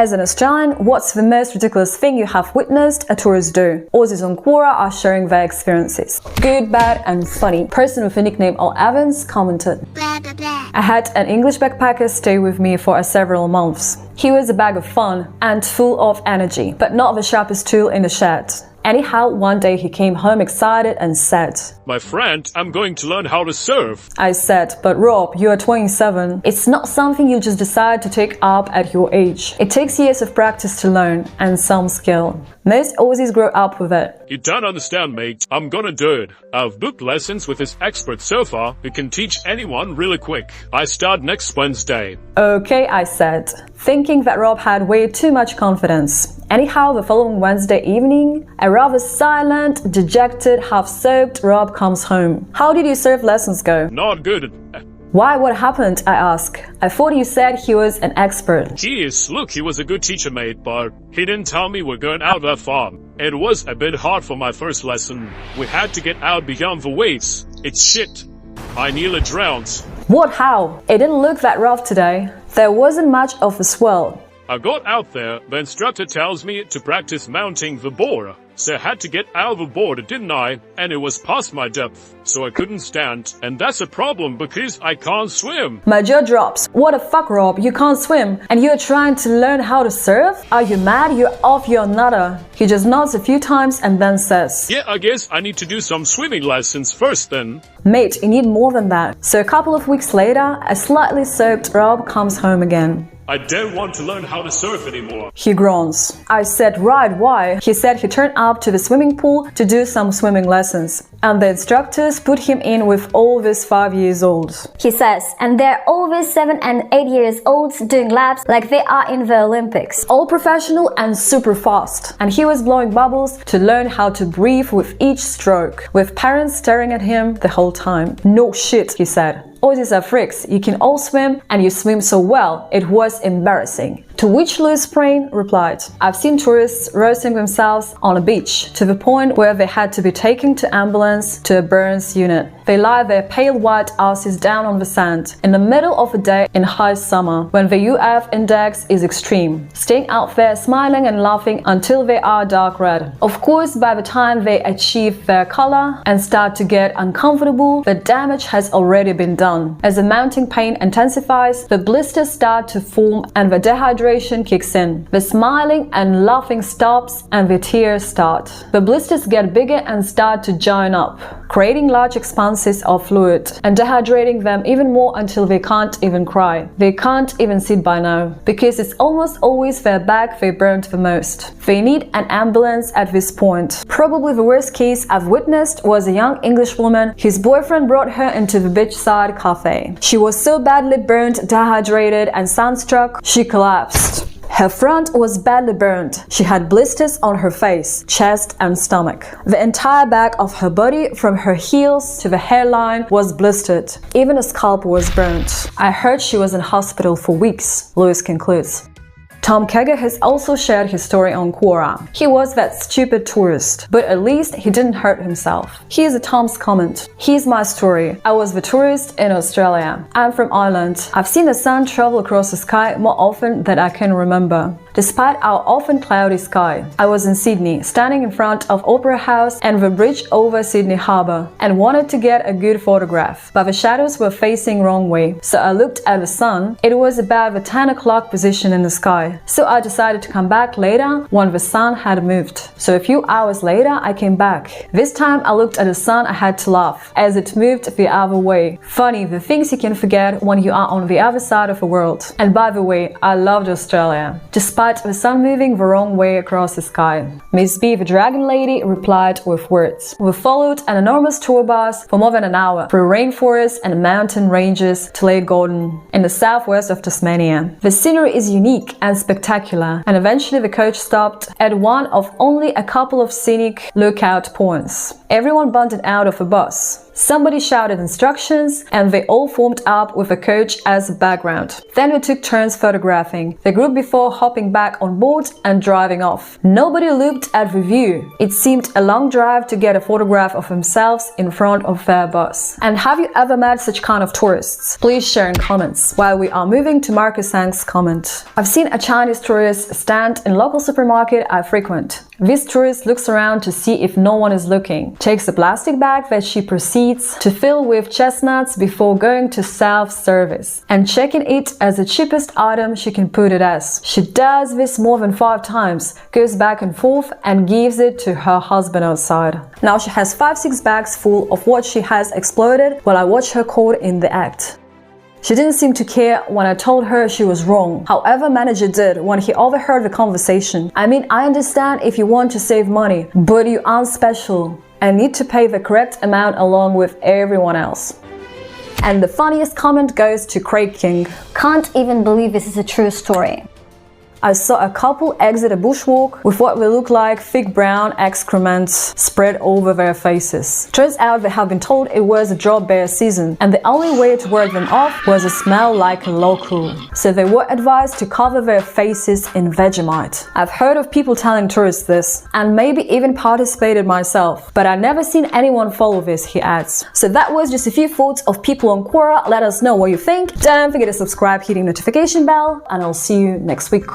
As an Australian, what's the most ridiculous thing you have witnessed a tourist do? Aussies on Quora are sharing their experiences. Good, bad, and funny. Person with a nickname Al Evans commented, I had an English backpacker stay with me for several months. He was a bag of fun and full of energy, but not the sharpest tool in the shed. Anyhow, one day he came home excited and said, My friend, I'm going to learn how to surf. I said, but Rob, you are 27. It's not something you just decide to take up at your age. It takes years of practice to learn and some skill. Most Aussies grow up with it. You don't understand, mate. I'm gonna do it. I've booked lessons with this expert surfer who can teach anyone really quick. I start next Wednesday. Okay, I said, thinking that Rob had way too much confidence. Anyhow, the following Wednesday evening, a rather silent, dejected, half-soaked Rob comes home. How did your surf lessons go? Not good. Why, what happened? I ask. I thought you said he was an expert. Jeez, look, he was a good teacher, mate, but he didn't tell me we're going out that far. It was a bit hard for my first lesson. We had to get out beyond the waves. It's shit. I nearly drowned. What, how? It didn't look that rough today. There wasn't much of a swell. I got out there, the instructor tells me to practice mounting the board. So I had to get out of the board, didn't I? And it was past my depth, so I couldn't stand. And that's a problem because I can't swim. My jaw drops. What the fuck, Rob? You can't swim? And you're trying to learn how to surf? Are you mad? You're off your nutter. He just nods a few times and then says, Yeah, I guess I need to do some swimming lessons first then. Mate, you need more than that. So a couple of weeks later, a slightly soaked Rob comes home again. I don't want to learn how to surf anymore. He groans. I said, right, why? He said he turned up to the swimming pool to do some swimming lessons. And the instructors put him in with all these 5 years olds. He says, and they're all these 7 and 8 years olds doing laps like they are in the Olympics. All professional and super fast. And he was blowing bubbles to learn how to breathe with each stroke, with parents staring at him the whole time. No shit, he said. Aussies are freaks. You can all swim, and you swim so well, it was embarrassing. To which Louis Sprain replied, I've seen tourists roasting themselves on a beach to the point where they had to be taken to ambulance to a burns unit. They lie their pale white asses down on the sand in the middle of the day in high summer when the UF index is extreme, staying out there smiling and laughing until they are dark red. Of course, by the time they achieve their color and start to get uncomfortable, the damage has already been done. As the mounting pain intensifies, the blisters start to form and the dehydration kicks in. The smiling and laughing stops and the tears start. The blisters get bigger and start to join up, creating large expanses of fluid and dehydrating them even more until they can't even cry. They can't even sit by now, because it's almost always their back they burned the most. They need an ambulance at this point. Probably the worst case I've witnessed was a young English woman whose boyfriend brought her into the beachside cafe. She was so badly burned, dehydrated, and sunstruck, she collapsed. Her front was badly burned. She had blisters on her face, chest, and stomach. The entire back of her body, from her heels to the hairline, was blistered. Even a scalp was burnt. I heard she was in hospital for weeks, Louis concludes. Tom Kegger has also shared his story on Quora. He was that stupid tourist, but at least he didn't hurt himself. Here's a Tom's comment. Here's my story. I was the tourist in Australia. I'm from Ireland. I've seen the sun travel across the sky more often than I can remember. Despite our often cloudy sky, I was in Sydney, standing in front of Opera House and the bridge over Sydney Harbour, and wanted to get a good photograph, but the shadows were facing wrong way. So I looked at the sun. It was about the 10 o'clock position in the sky. So I decided to come back later when the sun had moved. So a few hours later, I came back. This time I looked at the sun. I had to laugh as it moved the other way. Funny, the things you can forget when you are on the other side of the world. And by the way, I loved Australia, despite the sun moving the wrong way across the sky. Miss B, the dragon lady, replied with words. We followed an enormous tour bus for more than an hour through rainforests and mountain ranges to Lake Gordon in the southwest of Tasmania. The scenery is unique and spectacular, and eventually the coach stopped at one of only a couple of scenic lookout points. Everyone bunted out of the bus, Somebody shouted instructions, and they all formed up with a coach as a background. Then we took turns photographing the group before hopping back on board and driving off. Nobody looked at the view. It seemed a long drive to get a photograph of themselves in front of their bus. And have you ever met such kind of tourists? Please share in comments. While we are moving to Marcus Ang's comment. I've seen a Chinese tourist stand in local supermarket I frequent. This tourist looks around to see if no one is looking, takes a plastic bag that she proceeds to fill with chestnuts before going to self-service and checking it as the cheapest item she can put it as. She does this more than 5 times, goes back and forth and gives it to her husband outside. Now she has 5-6 bags full of what she has exploded while I watch her caught in the act. She didn't seem to care when I told her she was wrong. However, manager did when he overheard the conversation. I mean, I understand if you want to save money, but you aren't special and need to pay the correct amount along with everyone else. And the funniest comment goes to Craig King. Can't even believe this is a true story. I saw a couple exit a bushwalk with what will look like thick brown excrements spread over their faces. Turns out they have been told it was a drop bear season, and the only way to ward them off was a smell like a local. So they were advised to cover their faces in Vegemite. I've heard of people telling tourists this, and maybe even participated myself, but I've never seen anyone follow this, he adds. So that was just a few thoughts of people on Quora. Let us know what you think. Don't forget to subscribe, hitting notification bell, and I'll see you next week.